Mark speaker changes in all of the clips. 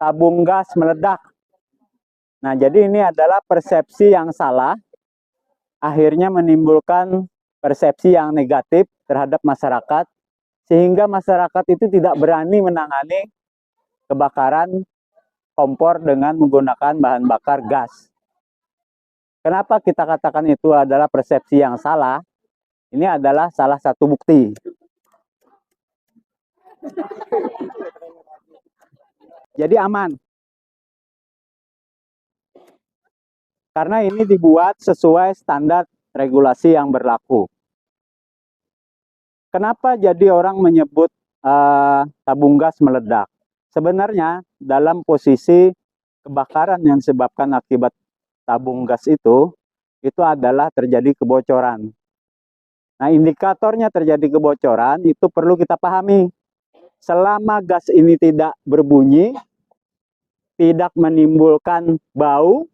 Speaker 1: tabung gas meledak. Nah, jadi ini adalah persepsi yang salah, akhirnya menimbulkan persepsi yang negatif terhadap masyarakat, sehingga masyarakat itu tidak berani menangani kebakaran kompor dengan menggunakan bahan bakar gas. Kenapa kita katakan itu adalah persepsi yang salah? Ini adalah salah satu bukti. Jadi aman. Karena ini dibuat sesuai standar regulasi yang berlaku. Kenapa jadi orang menyebut tabung gas meledak? Sebenarnya dalam posisi kebakaran yang disebabkan akibat tabung gas itu adalah terjadi kebocoran. Nah, indikatornya terjadi kebocoran itu perlu kita pahami. Selama gas ini tidak berbunyi, tidak menimbulkan bau,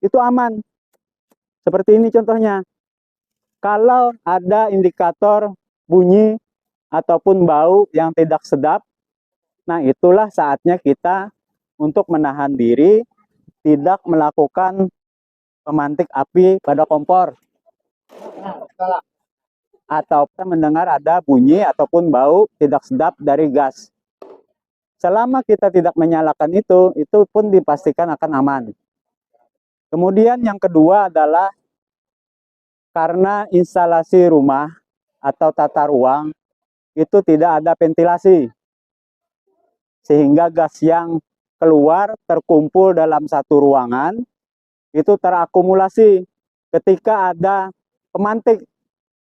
Speaker 1: itu aman. Seperti ini contohnya. Kalau ada indikator bunyi ataupun bau yang tidak sedap, nah itulah saatnya kita untuk menahan diri, tidak melakukan pemantik api pada kompor. Atau mendengar ada bunyi ataupun bau tidak sedap dari gas. Selama kita tidak menyalakan itu pun dipastikan akan aman. Kemudian yang kedua adalah karena instalasi rumah atau tata ruang itu tidak ada ventilasi. Sehingga gas yang keluar terkumpul dalam satu ruangan, itu terakumulasi. Ketika ada pemantik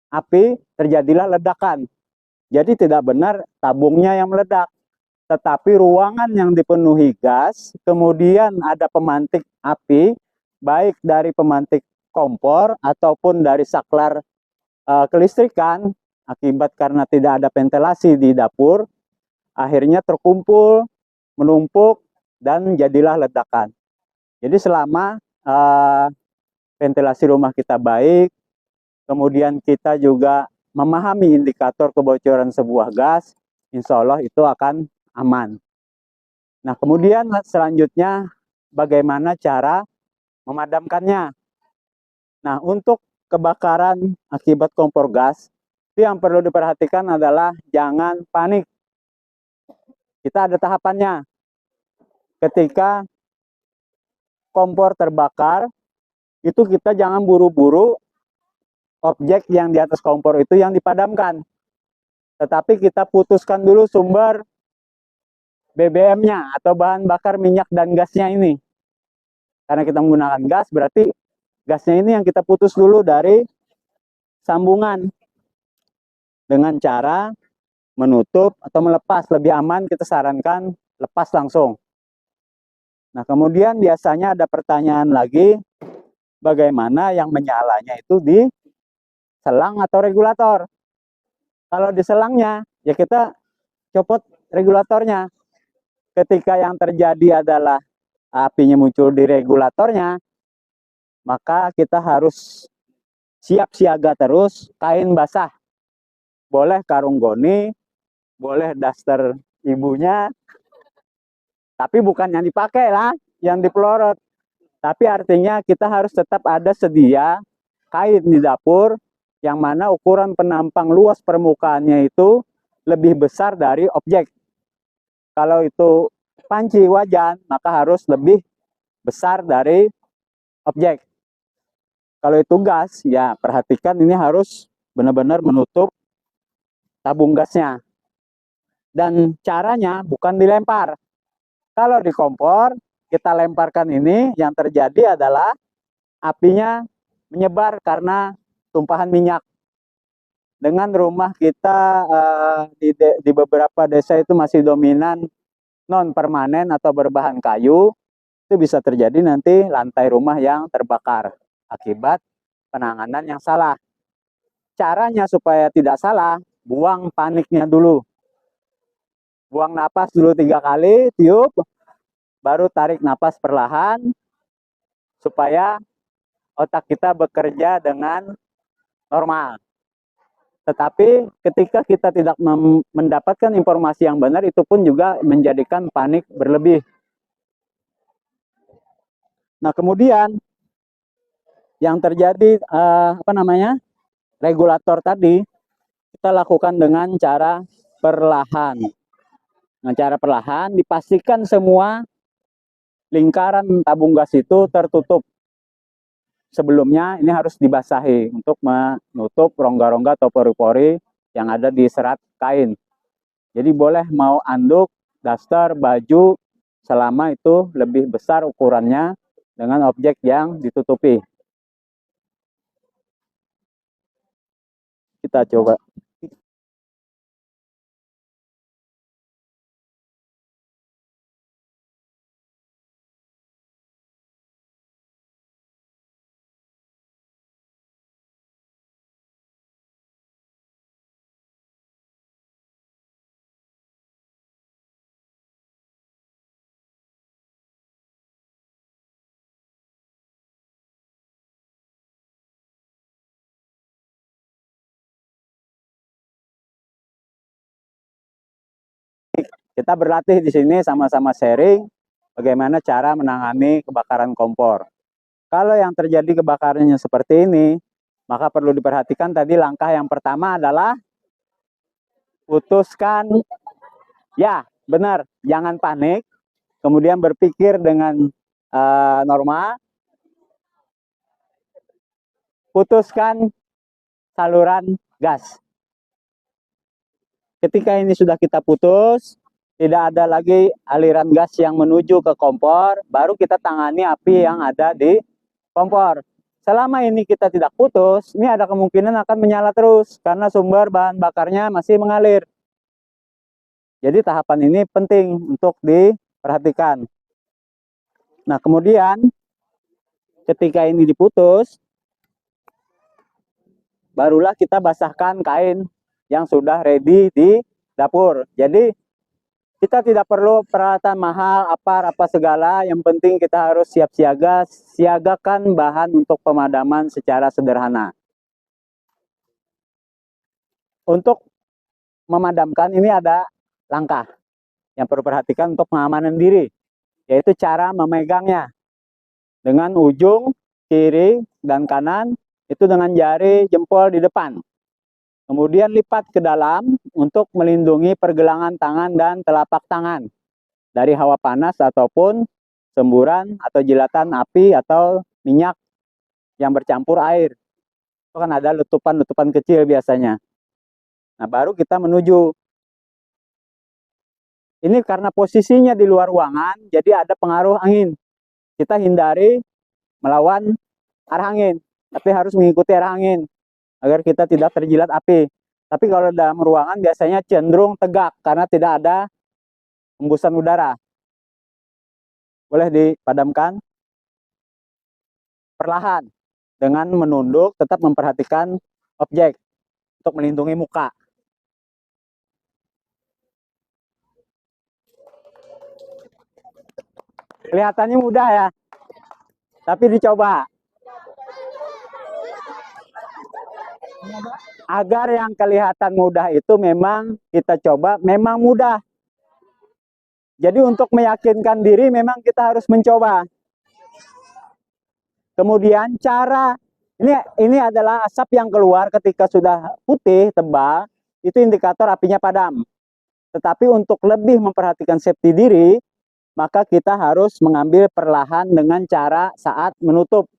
Speaker 1: api, terjadilah ledakan. Jadi tidak benar tabungnya yang meledak. Tetapi ruangan yang dipenuhi gas, kemudian ada pemantik api, baik dari pemantik kompor ataupun dari saklar kelistrikan, akibat karena tidak ada ventilasi di dapur, akhirnya terkumpul, menumpuk, dan jadilah ledakan. Jadi selama ventilasi rumah kita baik, kemudian kita juga memahami indikator kebocoran sebuah gas, insya Allah itu akan aman. Nah, kemudian selanjutnya bagaimana cara memadamkannya. Nah, untuk kebakaran akibat kompor gas, itu yang perlu diperhatikan adalah jangan panik. Kita ada tahapannya. Ketika kompor terbakar, itu kita jangan buru-buru objek yang di atas kompor itu yang dipadamkan. Tetapi kita putuskan dulu sumber BBM-nya atau bahan bakar minyak dan gasnya ini. Karena kita menggunakan gas, berarti gasnya ini yang kita putus dulu dari sambungan. Dengan cara menutup atau melepas. Lebih aman kita sarankan lepas langsung. Nah, kemudian biasanya ada pertanyaan lagi, bagaimana yang menyalanya itu di selang atau regulator. Kalau di selangnya, ya kita copot regulatornya. Ketika yang terjadi adalah apinya muncul di regulatornya, maka kita harus siap siaga terus, kain basah. Boleh karung goni, boleh daster ibunya, tapi bukan yang dipakai lah, yang dipelorot. Tapi artinya kita harus tetap ada sedia kain di dapur, yang mana ukuran penampang luas permukaannya itu lebih besar dari objek. Kalau itu panci wajan, maka harus lebih besar dari objek. Kalau itu gas, ya perhatikan ini harus benar-benar menutup tabung gasnya. Dan caranya bukan dilempar. Kalau di kompor, kita lemparkan ini, yang terjadi adalah apinya menyebar karena tumpahan minyak. Dengan rumah kita di beberapa desa itu masih dominan non permanen atau berbahan kayu, itu bisa terjadi nanti lantai rumah yang terbakar akibat penanganan yang salah. Caranya supaya tidak salah, buang paniknya dulu. Buang napas dulu 3 kali, tiup, baru tarik napas perlahan, supaya otak kita bekerja dengan normal. Tetapi ketika kita tidak mendapatkan informasi yang benar, itu pun juga menjadikan panik berlebih. Nah, kemudian yang terjadi regulator tadi kita lakukan dengan cara perlahan. Dengan cara perlahan dipastikan semua lingkaran tabung gas itu tertutup. Sebelumnya ini harus dibasahi untuk menutup rongga-rongga atau pori-pori yang ada di serat kain. Jadi boleh mau anduk, daster, baju, selama itu lebih besar ukurannya dengan objek yang ditutupi. Kita coba. Kita berlatih di sini sama-sama sharing bagaimana cara menangani kebakaran kompor. Kalau yang terjadi kebakarannya seperti ini, maka perlu diperhatikan tadi langkah yang pertama adalah putuskan, ya benar, jangan panik, kemudian berpikir dengan normal, putuskan saluran gas. Ketika ini sudah kita putus, tidak ada lagi aliran gas yang menuju ke kompor, baru kita tangani api yang ada di kompor. Selama ini kita tidak putus, ini ada kemungkinan akan menyala terus karena sumber bahan bakarnya masih mengalir. Jadi tahapan ini penting untuk diperhatikan. Nah, kemudian ketika ini diputus, barulah kita basahkan kain yang sudah ready di dapur. Jadi kita tidak perlu peralatan mahal, apa segala, yang penting kita harus siap siaga, siagakan bahan untuk pemadaman secara sederhana. Untuk memadamkan ini ada langkah yang perlu perhatikan untuk pengamanan diri, yaitu cara memegangnya. Dengan ujung kiri dan kanan, itu dengan jari jempol di depan. Kemudian lipat ke dalam untuk melindungi pergelangan tangan dan telapak tangan dari hawa panas ataupun semburan atau jilatan api atau minyak yang bercampur air. Itu kan ada letupan-letupan kecil biasanya. Nah, baru kita menuju. Ini karena posisinya di luar ruangan, jadi ada pengaruh angin. Kita hindari melawan arah angin, tapi harus mengikuti arah angin agar kita tidak terjilat api. Tapi kalau dalam ruangan biasanya cenderung tegak karena tidak ada hembusan udara. Boleh dipadamkan perlahan dengan menunduk, tetap memperhatikan objek untuk melindungi muka. Kelihatannya mudah ya, tapi dicoba. Agar yang kelihatan mudah itu memang kita coba, memang mudah. Jadi untuk meyakinkan diri memang kita harus mencoba. Kemudian cara, ini adalah asap yang keluar ketika sudah putih, tebal, itu indikator apinya padam. Tetapi untuk lebih memperhatikan safety diri, maka kita harus mengambil perlahan dengan cara saat menutup.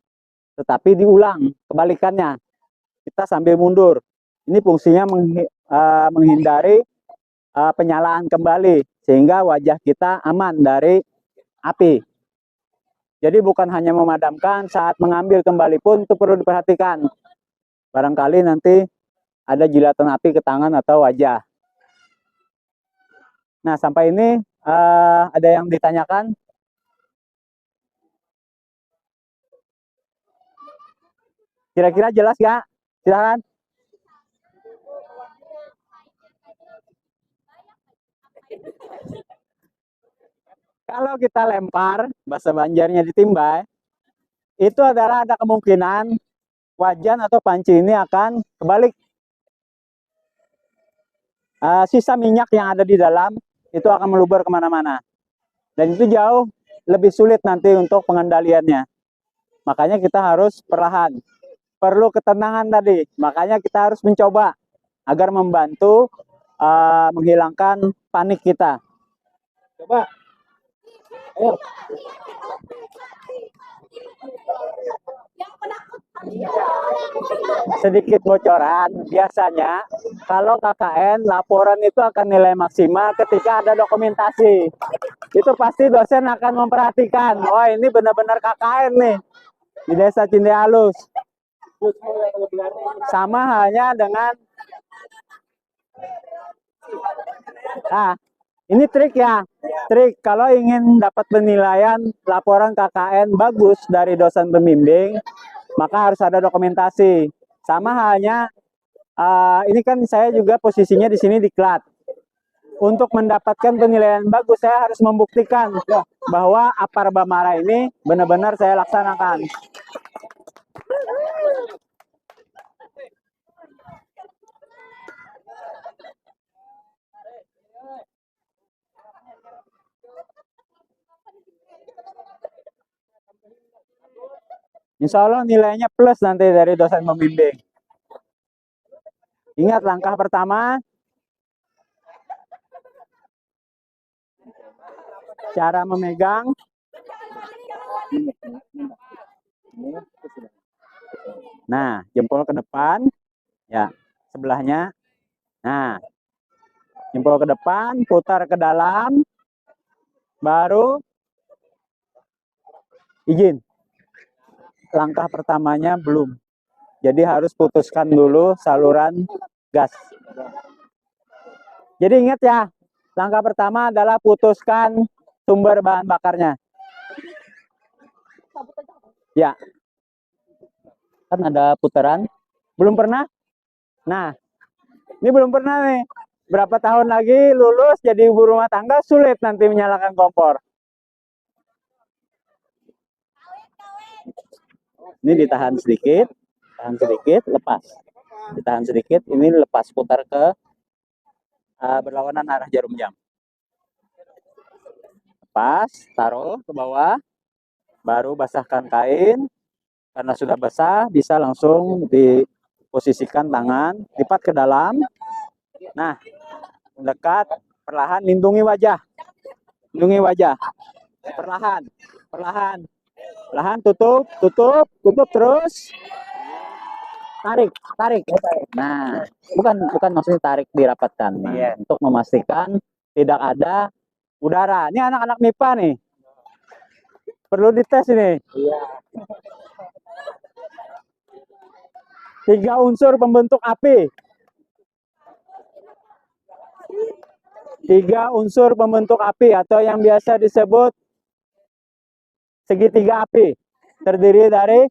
Speaker 1: Tetapi diulang, kebalikannya. Kita sambil mundur. Ini fungsinya menghindari penyalaan kembali sehingga wajah kita aman dari api. Jadi bukan hanya memadamkan, saat mengambil kembali pun itu perlu diperhatikan. Barangkali nanti ada jilatan api ke tangan atau wajah. Nah, sampai ini ada yang ditanyakan? Kira-kira jelas nggak? Silakan. Kalau kita lempar, bahasa Banjarnya ditimbai, itu adalah ada kemungkinan wajan atau panci ini akan kebalik. Sisa minyak yang ada di dalam itu akan meluber kemana-mana. Dan itu jauh lebih sulit nanti untuk pengendaliannya. Makanya kita harus perlahan. Perlu ketenangan tadi. Makanya kita harus mencoba agar membantu menghilangkan panik kita. Coba. Ayo. Sedikit bocoran, biasanya kalau KKN laporan itu akan nilai maksimal ketika ada dokumentasi. Itu pasti dosen akan memperhatikan, oh ini benar-benar KKN nih di Desa Cindealus. Sama halnya dengan ini trik ya. Trik kalau ingin dapat penilaian laporan KKN bagus dari dosen pembimbing, maka harus ada dokumentasi. Sama halnya ini kan saya juga posisinya di sini diklat. Untuk mendapatkan penilaian bagus, saya harus membuktikan bahwa Apar Bamara ini benar-benar saya laksanakan. Insya Allah nilainya plus nanti dari dosen pembimbing. Ingat langkah pertama, cara memegang. Nah, jempol ke depan, ya sebelahnya. Nah, jempol ke depan, putar ke dalam, baru izin. Langkah pertamanya belum. Jadi harus putuskan dulu saluran gas. Jadi ingat ya, langkah pertama adalah putuskan sumber bahan bakarnya. Ya. Kan ada putaran. Belum pernah? Nah, ini belum pernah nih. Berapa tahun lagi lulus jadi ibu rumah tangga, sulit nanti menyalakan kompor. Ini ditahan sedikit, lepas. Ditahan sedikit, ini lepas, putar ke berlawanan arah jarum jam. Lepas, taruh ke bawah, baru basahkan kain. Karena sudah basah, bisa langsung diposisikan tangan, lipat ke dalam. Nah, dekat, perlahan lindungi wajah. Lindungi wajah. Perlahan, perlahan. Perlahan tutup terus. Tarik. Nah, bukan maksudnya tarik dirapatkan. Nah, untuk memastikan tidak ada udara. Ini anak-anak MIPA nih. Perlu dites ini. Iya. 3 unsur pembentuk api. 3 unsur pembentuk api atau yang biasa disebut segitiga api. Terdiri dari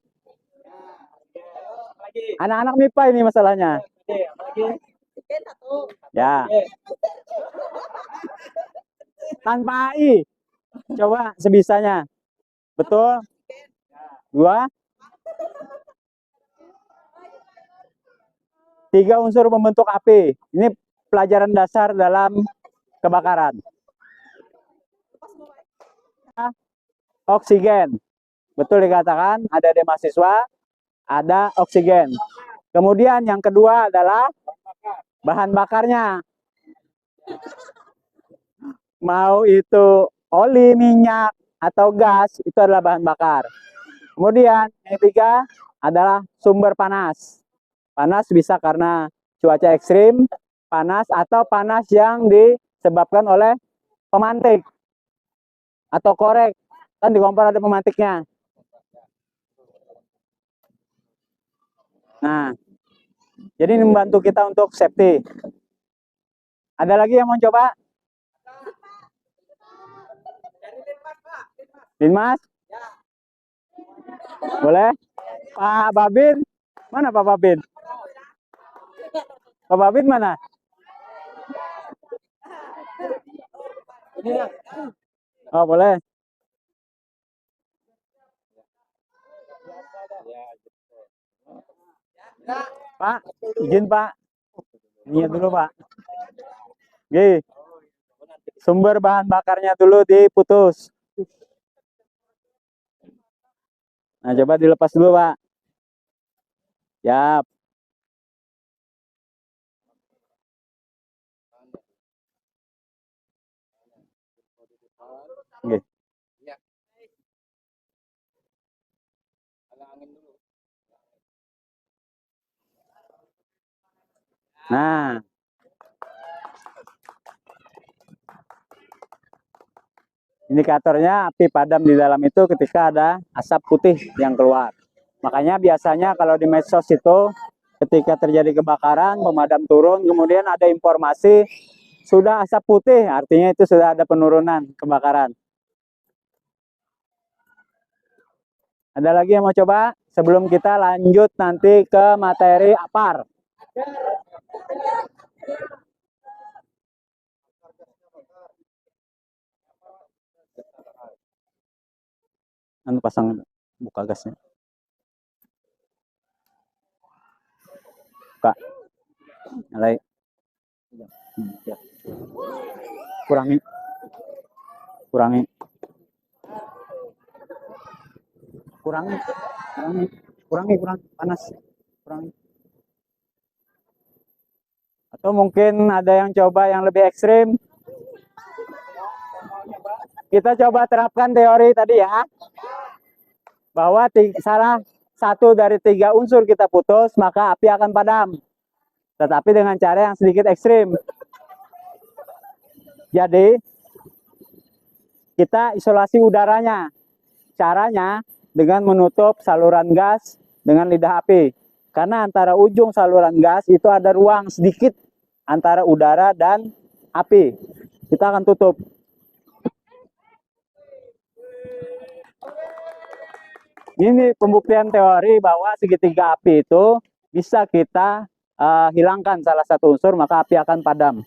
Speaker 1: anak-anak MIPA ini masalahnya. Ya. Tanpa AI. Coba sebisanya. Betul? 2. 3 unsur pembentuk api. Ini pelajaran dasar dalam kebakaran. Oksigen. Betul dikatakan, ada di mahasiswa, ada oksigen. Kemudian yang kedua adalah bahan bakarnya. Mau itu oli, minyak, atau gas, itu adalah bahan bakar. Kemudian yang ketiga adalah sumber panas. Panas bisa karena cuaca ekstrim, panas atau panas yang disebabkan oleh pemantik atau korek. Kan di kompor ada pemantiknya. Nah, jadi ini membantu kita untuk safety. Ada lagi yang mau coba? Linmas? Boleh? Pak Babin? Mana Pak Babin? Pak Babin mana? Oh, boleh. Pak, izin Pak. Ini dulu Pak. Oke. Sumber bahan bakarnya dulu diputus. Nah, coba dilepas dulu, Pak. Yap. Oke. Nah, indikatornya api padam di dalam itu ketika ada asap putih yang keluar. Makanya biasanya kalau di medsos itu ketika terjadi kebakaran, pemadam turun, kemudian ada informasi sudah asap putih, artinya itu sudah ada penurunan kebakaran. Ada lagi yang mau coba? Sebelum kita lanjut nanti ke materi APAR. Anu pasang buka gasnya. Buka. Nyalain. Kurangi. Kurangi. Kurangi. Kurangi. Kurangi, kurangi. Panas. Kurangi. Atau mungkin ada yang coba yang lebih ekstrim. Kita coba terapkan teori tadi ya. Bahwa salah satu dari 3 unsur kita putus, maka api akan padam. Tetapi dengan cara yang sedikit ekstrim. Jadi, kita isolasi udaranya. Caranya dengan menutup saluran gas dengan lidah api. Karena antara ujung saluran gas itu ada ruang sedikit antara udara dan api. Kita akan tutup. Ini pembuktian teori bahwa segitiga api itu bisa kita hilangkan salah satu unsur, maka api akan padam.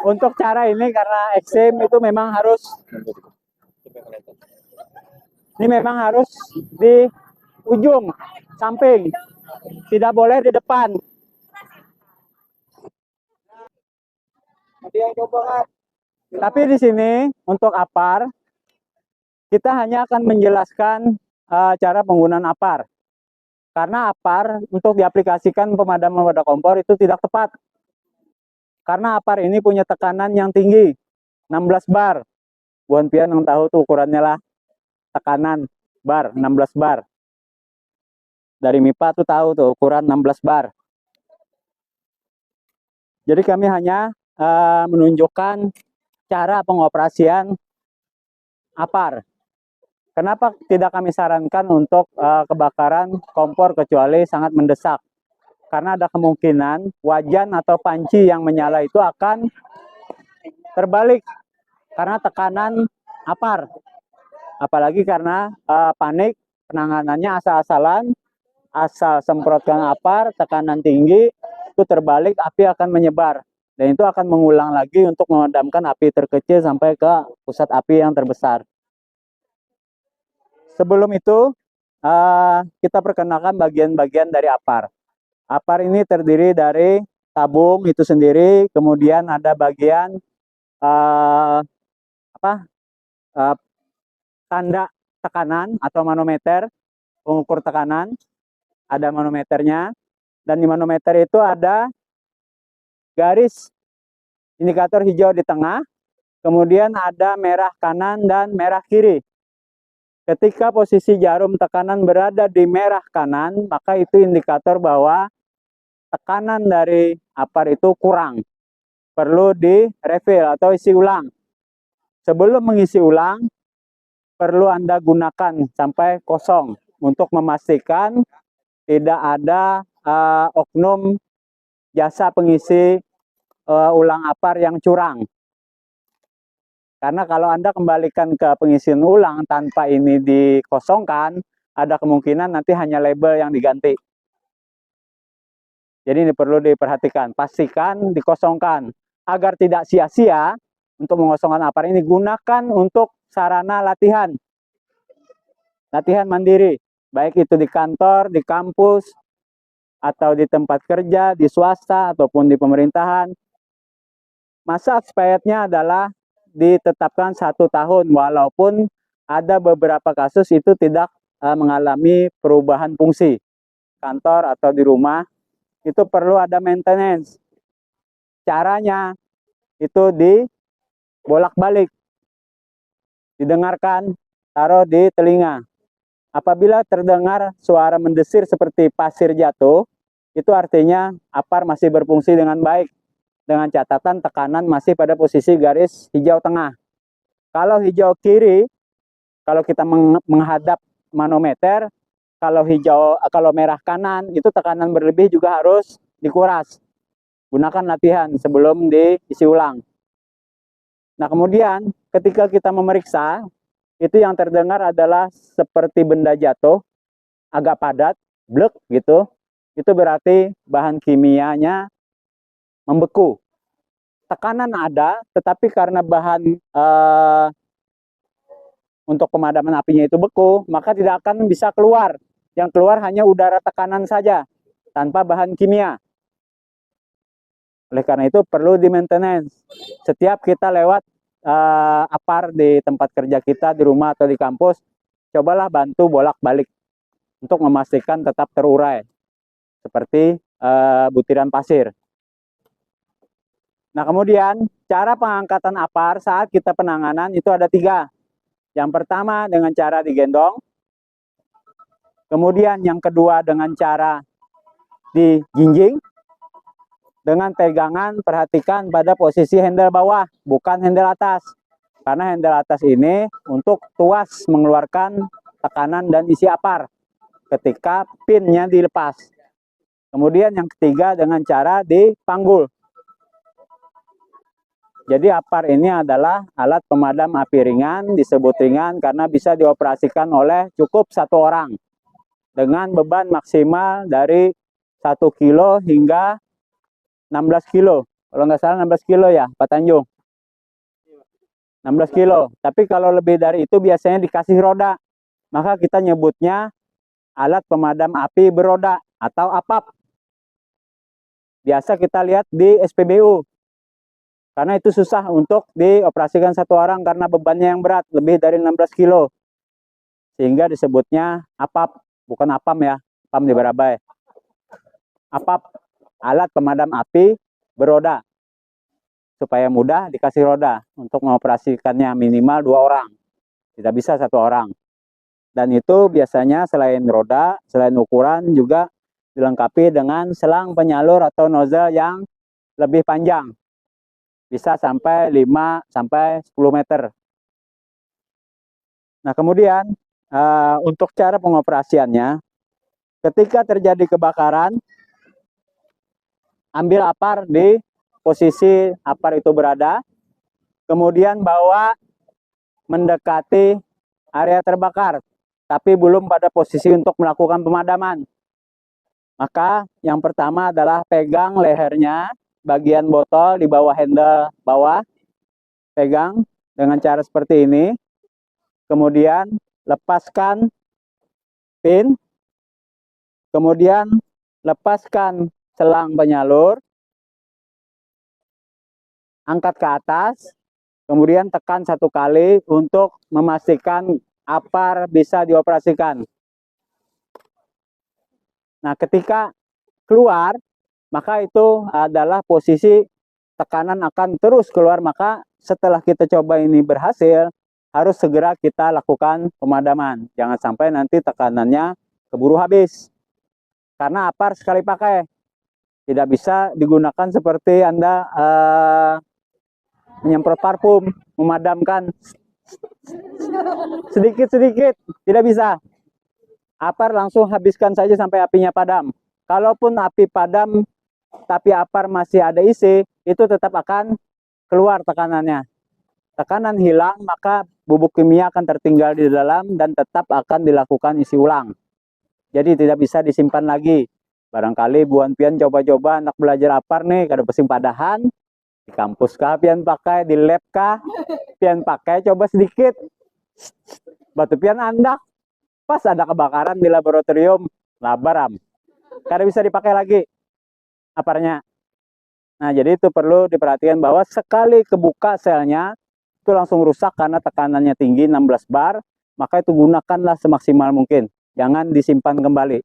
Speaker 1: Untuk cara ini karena ekstrim itu memang harus di ujung samping, tidak boleh di depan. Tapi di sini untuk APAR kita hanya akan menjelaskan cara penggunaan APAR. Karena APAR untuk diaplikasikan pemadaman pada kompor itu tidak tepat. Karena APAR ini punya tekanan yang tinggi, 16 bar. Buan pian yang tahu tuh ukurannya lah. Tekanan bar, 16 bar. Dari MIPA tuh tahu tuh ukuran 16 bar. Jadi kami hanya menunjukkan cara pengoperasian APAR. Kenapa tidak kami sarankan untuk kebakaran kompor kecuali sangat mendesak? Karena ada kemungkinan wajan atau panci yang menyala itu akan terbalik karena tekanan APAR. Apalagi karena panik, penanganannya asal-asalan, asal semprotkan APAR, tekanan tinggi, itu terbalik, api akan menyebar. Dan itu akan mengulang lagi untuk memadamkan api terkecil sampai ke pusat api yang terbesar. Sebelum itu, kita perkenalkan bagian-bagian dari APAR. APAR ini terdiri dari tabung itu sendiri, kemudian ada bagian tanda tekanan atau manometer, pengukur tekanan, ada manometernya, dan di manometer itu ada garis indikator hijau di tengah, kemudian ada merah kanan dan merah kiri. Ketika posisi jarum tekanan berada di merah kanan, maka itu indikator bahwa tekanan dari APAR itu kurang. Perlu di refill atau isi ulang. Sebelum mengisi ulang, perlu Anda gunakan sampai kosong untuk memastikan tidak ada oknum jasa pengisi ulang APAR yang curang. Karena kalau Anda kembalikan ke pengisian ulang tanpa ini dikosongkan, ada kemungkinan nanti hanya label yang diganti. Jadi ini perlu diperhatikan. Pastikan dikosongkan. Agar tidak sia-sia untuk mengosongkan APAR ini, gunakan untuk sarana latihan. Latihan mandiri. Baik itu di kantor, di kampus, atau di tempat kerja, di swasta, ataupun di pemerintahan, masa expirednya adalah ditetapkan 1 tahun, walaupun ada beberapa kasus itu tidak mengalami perubahan fungsi. Kantor atau di rumah, itu perlu ada maintenance. Caranya itu dibolak-balik, didengarkan, taruh di telinga. Apabila terdengar suara mendesir seperti pasir jatuh, itu artinya APAR masih berfungsi dengan baik, dengan catatan tekanan masih pada posisi garis hijau tengah. Kalau hijau kiri, kalau kita menghadap manometer, kalau merah kanan, itu tekanan berlebih juga harus dikuras. Gunakan latihan sebelum diisi ulang. Nah, kemudian ketika kita memeriksa, itu yang terdengar adalah seperti benda jatuh, agak padat, blek gitu. Itu berarti bahan kimianya membeku. Tekanan ada, tetapi karena bahan untuk pemadaman apinya itu beku, maka tidak akan bisa keluar. Yang keluar hanya udara tekanan saja, tanpa bahan kimia. Oleh karena itu perlu di maintenance. Setiap kita lewat APAR di tempat kerja kita, di rumah atau di kampus, cobalah bantu bolak-balik untuk memastikan tetap terurai, seperti butiran pasir. Nah, kemudian cara pengangkatan APAR saat kita penanganan itu ada 3. Yang pertama dengan cara digendong, kemudian yang kedua dengan cara dijinjing, dengan pegangan perhatikan pada posisi handle bawah, bukan handle atas. Karena handle atas ini untuk tuas mengeluarkan tekanan dan isi APAR ketika pinnya dilepas. Kemudian yang ketiga dengan cara dipanggul. Jadi APAR ini adalah alat pemadam api ringan, disebut ringan karena bisa dioperasikan oleh cukup 1 orang dengan beban maksimal dari 1 kilo hingga 16 kilo. Kalau nggak salah 16 kilo ya, Pak Tanjung. 16 kilo. Tapi kalau lebih dari itu biasanya dikasih roda. Maka kita nyebutnya alat pemadam api beroda atau APAP. Biasa kita lihat di SPBU. Karena itu susah untuk dioperasikan 1 orang karena bebannya yang berat, lebih dari 16 kilo. Sehingga disebutnya APAP, bukan APAM ya, APAM di Barabai. APAP, alat pemadam api beroda. Supaya mudah dikasih roda untuk mengoperasikannya minimal 2 orang. Tidak bisa 1 orang. Dan itu biasanya selain roda, selain ukuran juga dilengkapi dengan selang penyalur atau nozzle yang lebih panjang. Bisa sampai 5-10 meter. Nah, kemudian untuk cara pengoperasiannya, ketika terjadi kebakaran, ambil APAR di posisi APAR itu berada, kemudian bawa mendekati area terbakar, tapi belum pada posisi untuk melakukan pemadaman. Maka yang pertama adalah pegang lehernya, bagian botol di bawah handle bawah, pegang dengan cara seperti ini, kemudian lepaskan pin, kemudian lepaskan selang penyalur, angkat ke atas, kemudian tekan 1 kali untuk memastikan APAR bisa dioperasikan. Nah, ketika keluar, maka itu adalah posisi tekanan akan terus keluar. Maka setelah kita coba ini berhasil, harus segera kita lakukan pemadaman. Jangan sampai nanti tekanannya keburu habis. Karena APAR sekali pakai. Tidak bisa digunakan seperti Anda menyemprot parfum, memadamkan sedikit-sedikit. Tidak bisa. APAR langsung habiskan saja sampai apinya padam. Kalaupun api padam, tapi APAR masih ada isi, itu tetap akan keluar tekanannya. Tekanan hilang, maka bubuk kimia akan tertinggal di dalam dan tetap akan dilakukan isi ulang. Jadi tidak bisa disimpan lagi. Barangkali buan pian coba-coba anak belajar APAR nih, kada pesing padahan, di kampus kah pian pakai, di lab kah pian pakai, coba sedikit. Batu pian andak, pas ada kebakaran di laboratorium, labaram. Karena bisa dipakai lagi aparnya. Nah, jadi itu perlu diperhatikan bahwa sekali kebuka selnya, itu langsung rusak karena tekanannya tinggi 16 bar, maka itu gunakanlah semaksimal mungkin. Jangan disimpan kembali.